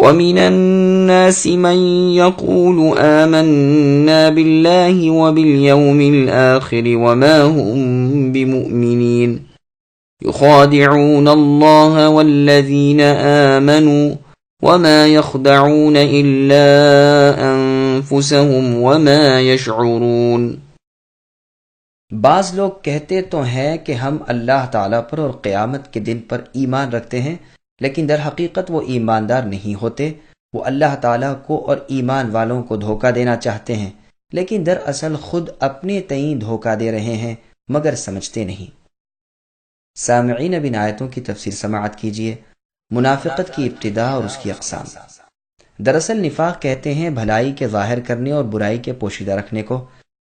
ومن الناس من يقول آمنا بالله وباليوم الآخر وما هم بمؤمنين يخادعون الله والذين آمنوا وما يخدعون إلا أنفسهم وما يشعرون۔ بعض لوگ کہتے تو ہیں کہ ہم اللہ تعالیٰ پر اور قیامت کے دن پر ایمان رکھتے ہیں، لیکن در حقیقت وہ ایماندار نہیں ہوتے۔ وہ اللہ تعالیٰ کو اور ایمان والوں کو دھوکہ دینا چاہتے ہیں، لیکن دراصل خود اپنے تئیں دھوکہ دے رہے ہیں مگر سمجھتے نہیں۔ سامعین، اب ان آیتوں کی تفسیر سماعت کیجیے۔ منافقت کی ابتدا اور اس کی اقسام۔ دراصل نفاق کہتے ہیں بھلائی کے ظاہر کرنے اور برائی کے پوشیدہ رکھنے کو۔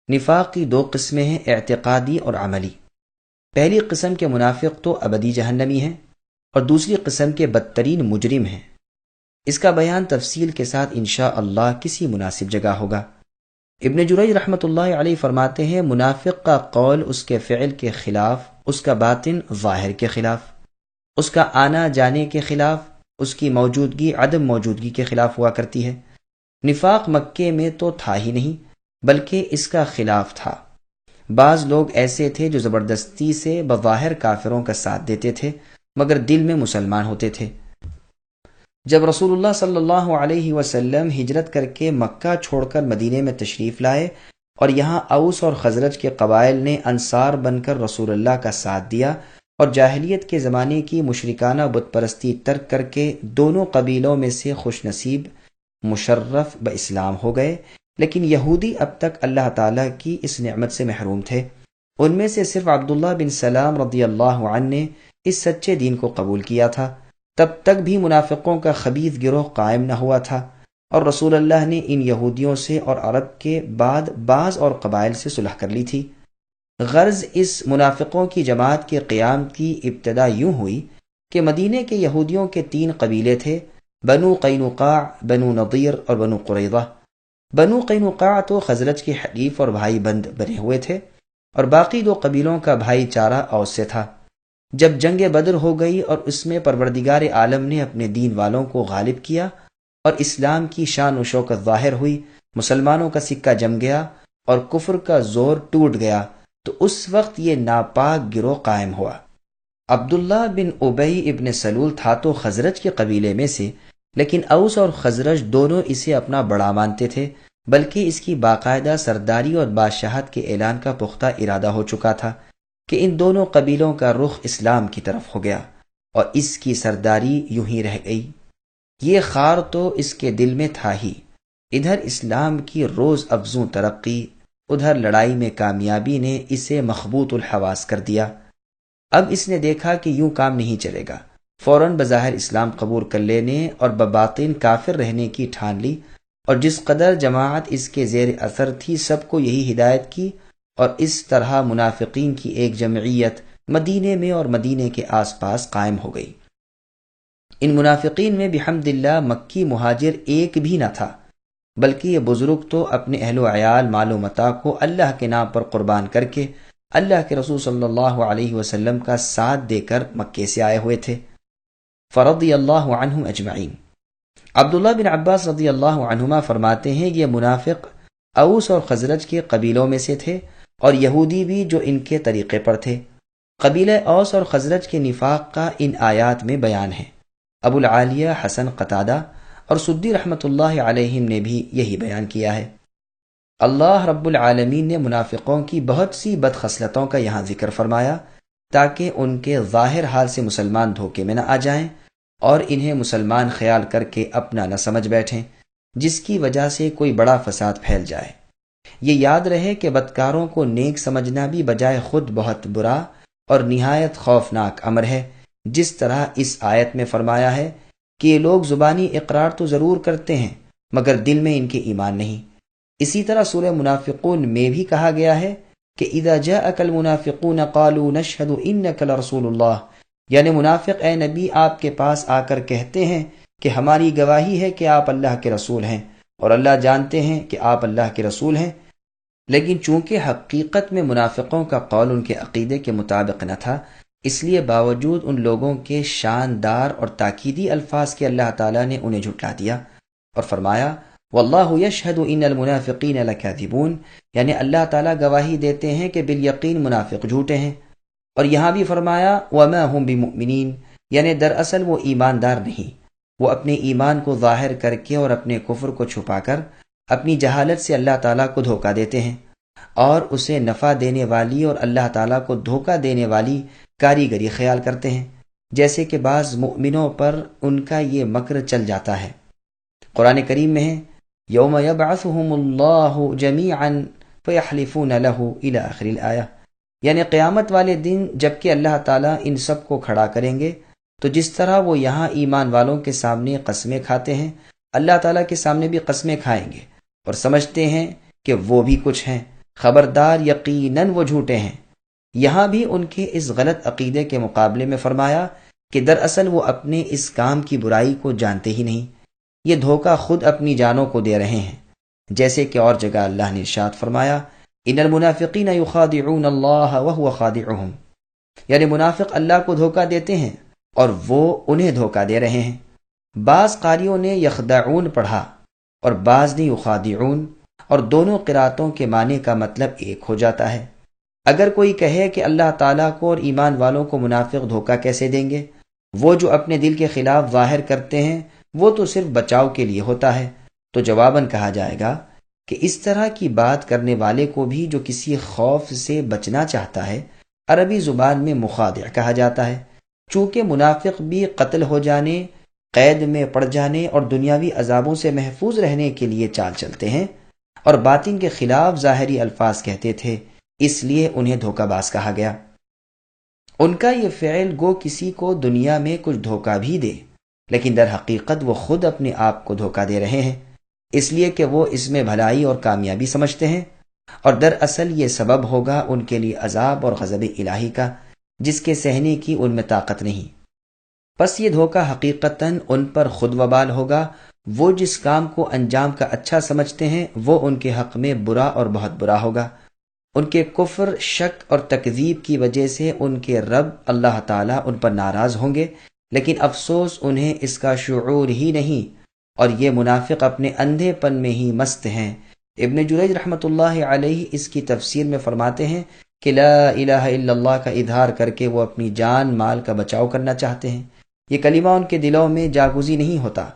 نفاق کی دو قسمیں ہیں، اعتقادی اور عملی۔ پہلی قسم کے منافق تو ابدی جہنمی ہیں، اور دوسری قسم کے بدترین مجرم ہیں۔ اس کا بیان تفصیل کے ساتھ انشاءاللہ کسی مناسب جگہ ہوگا۔ ابن جریج رحمۃ اللہ علیہ فرماتے ہیں، منافق کا قول اس کے فعل کے خلاف، اس کا باطن ظاہر کے خلاف، اس کا آنا جانے کے خلاف، اس کی موجودگی عدم موجودگی کے خلاف ہوا کرتی ہے۔ نفاق مکے میں تو تھا ہی نہیں بلکہ اس کا خلاف تھا۔ بعض لوگ ایسے تھے جو زبردستی سے بظاہر کافروں کا ساتھ دیتے تھے مگر دل میں مسلمان ہوتے تھے۔ جب رسول اللہ صلی اللہ علیہ وسلم ہجرت کر کے مکہ چھوڑ کر مدینے میں تشریف لائے اور یہاں اوس اور خزرج کے قبائل نے انصار بن کر رسول اللہ کا ساتھ دیا اور جاہلیت کے زمانے کی مشرکانہ بت پرستی ترک کر کے دونوں قبیلوں میں سے خوش نصیب مشرف باسلام ہو گئے، لیکن یہودی اب تک اللہ تعالیٰ کی اس نعمت سے محروم تھے۔ ان میں سے صرف عبداللہ بن سلام رضی اللہ عنہ نے اس سچے دین کو قبول کیا تھا۔ تب تک بھی منافقوں کا خبیث گروہ قائم نہ ہوا تھا، اور رسول اللہ نے ان یہودیوں سے اور عرب کے بعد بعض اور قبائل سے صلح کر لی تھی۔ غرض اس منافقوں کی جماعت کے قیام کی ابتدا یوں ہوئی کہ مدینے کے یہودیوں کے 3 قبیلے تھے، بنو قینقاع، بنو نضیر اور بنو قریظہ۔ بنو قینقاع تو خزرج کے حلیف اور بھائی بند بنے ہوئے تھے، اور باقی 2 قبیلوں کا بھائی چارہ اوس سے تھا۔ جب جنگ بدر ہو گئی اور اس میں پروردگار عالم نے اپنے دین والوں کو غالب کیا اور اسلام کی شان و شوکت ظاہر ہوئی، مسلمانوں کا سکہ جم گیا اور کفر کا زور ٹوٹ گیا، تو اس وقت یہ ناپاک گروہ قائم ہوا۔ عبداللہ بن ابی ابن سلول تھا تو خزرج کے قبیلے میں سے، لیکن اوس اور خزرج دونوں اسے اپنا بڑا مانتے تھے، بلکہ اس کی باقاعدہ سرداری اور بادشاہت کے اعلان کا پختہ ارادہ ہو چکا تھا کہ ان دونوں قبیلوں کا رخ اسلام کی طرف ہو گیا اور اس کی سرداری یوں ہی رہ گئی۔ یہ خار تو اس کے دل میں تھا ہی، ادھر اسلام کی روز افزوں ترقی، ادھر لڑائی میں کامیابی نے اسے مخبوط الحواس کر دیا۔ اب اس نے دیکھا کہ یوں کام نہیں چلے گا، فوراً بظاہر اسلام قبول کر لینے اور بباطن کافر رہنے کی ٹھان لی، اور جس قدر جماعت اس کے زیر اثر تھی سب کو یہی ہدایت کی، اور اس طرح منافقین کی ایک جمعیت مدینے میں اور مدینے کے آس پاس قائم ہو گئی۔ ان منافقین میں بحمد اللہ مکی مہاجر ایک بھی نہ تھا، بلکہ یہ بزرگ تو اپنے اہل و عیال مال و متاع کو اللہ کے نام پر قربان کر کے اللہ کے رسول صلی اللہ علیہ وسلم کا ساتھ دے کر مکے سے آئے ہوئے تھے۔ فرضی اللہ عنہم اجمعین۔ عبداللہ بن عباس رضی اللہ عنہما فرماتے ہیں، یہ منافق اوس اور خزرج کے قبیلوں میں سے تھے اور یہودی بھی جو ان کے طریقے پر تھے۔ قبیلہ اوس اور خزرج کے نفاق کا ان آیات میں بیان ہے۔ ابو العالیہ، حسن قتادہ اور سدی رحمۃ اللہ علیہم نے بھی یہی بیان کیا ہے۔ اللہ رب العالمین نے منافقوں کی بہت سی بدخصلتوں کا یہاں ذکر فرمایا تاکہ ان کے ظاہر حال سے مسلمان دھوکے میں نہ آ جائیں اور انہیں مسلمان خیال کر کے اپنا نہ سمجھ بیٹھیں، جس کی وجہ سے کوئی بڑا فساد پھیل جائے۔ یہ یاد رہے کہ بدکاروں کو نیک سمجھنا بھی بجائے خود بہت برا اور نہایت خوفناک امر ہے، جس طرح اس آیت میں فرمایا ہے کہ یہ لوگ زبانی اقرار تو ضرور کرتے ہیں مگر دل میں ان کے ایمان نہیں۔ اسی طرح سورہ منافقون میں بھی کہا گیا ہے کہ اذا جاءک المنافقون قالوا نشهد انک لرسول اللہ، یعنی منافق اے نبی آپ کے پاس آ کر کہتے ہیں کہ ہماری گواہی ہے کہ آپ اللہ کے رسول ہیں، اور اللہ جانتے ہیں کہ آپ اللہ کے رسول ہیں۔ لیکن چونکہ حقیقت میں منافقوں کا قول ان کے عقیدے کے مطابق نہ تھا، اس لیے باوجود ان لوگوں کے شاندار اور تاکیدی الفاظ کے اللہ تعالیٰ نے انہیں جھٹلا دیا اور فرمایا واللہ یشہد ان المنافقین لکاذبون، یعنی اللہ تعالیٰ گواہی دیتے ہیں کہ بالیقین منافق جھوٹے ہیں۔ اور یہاں بھی فرمایا وما ہم بمؤمنین، یعنی دراصل وہ ایماندار نہیں، وہ اپنے ایمان کو ظاہر کر کے اور اپنے کفر کو چھپا کر اپنی جہالت سے اللہ تعالیٰ کو دھوکہ دیتے ہیں اور اسے نفع دینے والی اور اللہ تعالیٰ کو دھوکہ دینے والی کاریگری خیال کرتے ہیں، جیسے کہ بعض مؤمنوں پر ان کا یہ مکر چل جاتا ہے۔ قرآن کریم میں ہے یوم یبعثہم اللہ جمیعا فیحلفون لہ الی آخر الآیہ، یعنی قیامت والے دن جب کہ اللہ تعالیٰ ان سب کو کھڑا کریں گے تو جس طرح وہ یہاں ایمان والوں کے سامنے قسمیں کھاتے ہیں، اللہ تعالیٰ کے سامنے بھی قسمیں کھائیں گے اور سمجھتے ہیں کہ وہ بھی کچھ ہیں، خبردار یقیناً وہ جھوٹے ہیں۔ یہاں بھی ان کے اس غلط عقیدے کے مقابلے میں فرمایا کہ دراصل وہ اپنے اس کام کی برائی کو جانتے ہی نہیں، یہ دھوکہ خود اپنی جانوں کو دے رہے ہیں، جیسے کہ اور جگہ اللہ نے ارشاد فرمایا ان المنافقین یخادعون اللہ وهو خادعهم، یعنی منافق اللہ کو دھوکہ دیتے ہیں اور وہ انہیں دھوکہ دے رہے ہیں۔ بعض قاریوں نے یخدعون پڑھا اور بعض نے یخادعون، اور دونوں قراتوں کے معنی کا مطلب ایک ہو جاتا ہے۔ اگر کوئی کہے کہ اللہ تعالیٰ کو اور ایمان والوں کو منافق دھوکہ کیسے دیں گے، وہ جو اپنے دل کے خلاف ظاہر کرتے ہیں وہ تو صرف بچاؤ کے لیے ہوتا ہے، تو جواباً کہا جائے گا کہ اس طرح کی بات کرنے والے کو بھی جو کسی خوف سے بچنا چاہتا ہے عربی زبان میں مخادع کہا جاتا ہے، چونکہ منافق بھی قتل ہو جانے، قید میں پڑ جانے اور دنیاوی عذابوں سے محفوظ رہنے کے لیے چال چلتے ہیں اور باطن کے خلاف ظاہری الفاظ کہتے تھے، اس لیے انہیں دھوکہ باز کہا گیا۔ ان کا یہ فعل گو کسی کو دنیا میں کچھ دھوکہ بھی دے، لیکن در حقیقت وہ خود اپنے آپ کو دھوکہ دے رہے ہیں، اس لیے کہ وہ اس میں بھلائی اور کامیابی سمجھتے ہیں، اور دراصل یہ سبب ہوگا ان کے لیے عذاب اور غضب الہی کا، جس کے سہنے کی ان میں طاقت نہیں۔ پس یہ دھوکہ حقیقتاً ان پر خود وبال ہوگا، وہ جس کام کو انجام کا اچھا سمجھتے ہیں وہ ان کے حق میں برا اور بہت برا ہوگا۔ ان کے کفر، شک اور تکذیب کی وجہ سے ان کے رب اللہ تعالیٰ ان پر ناراض ہوں گے، لیکن افسوس انہیں اس کا شعور ہی نہیں، اور یہ منافق اپنے اندھے پن میں ہی مست ہیں۔ ابن جریج رحمۃ اللہ علیہ اس کی تفسیر میں فرماتے ہیں کہ لا الہ الا اللہ کا اظہار کر کے وہ اپنی جان مال کا بچاؤ کرنا چاہتے ہیں، یہ کلمہ ان کے دلوں میں جاگزی نہیں ہوتا۔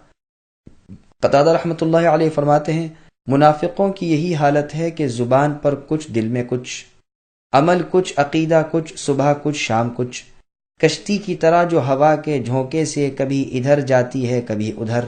قتادہ رحمۃ اللہ علیہ فرماتے ہیں منافقوں کی یہی حالت ہے کہ زبان پر کچھ، دل میں کچھ، عمل کچھ، عقیدہ کچھ، صبح کچھ، شام کچھ، کشتی کی طرح جو ہوا کے جھونکے سے کبھی ادھر جاتی ہے کبھی ادھر۔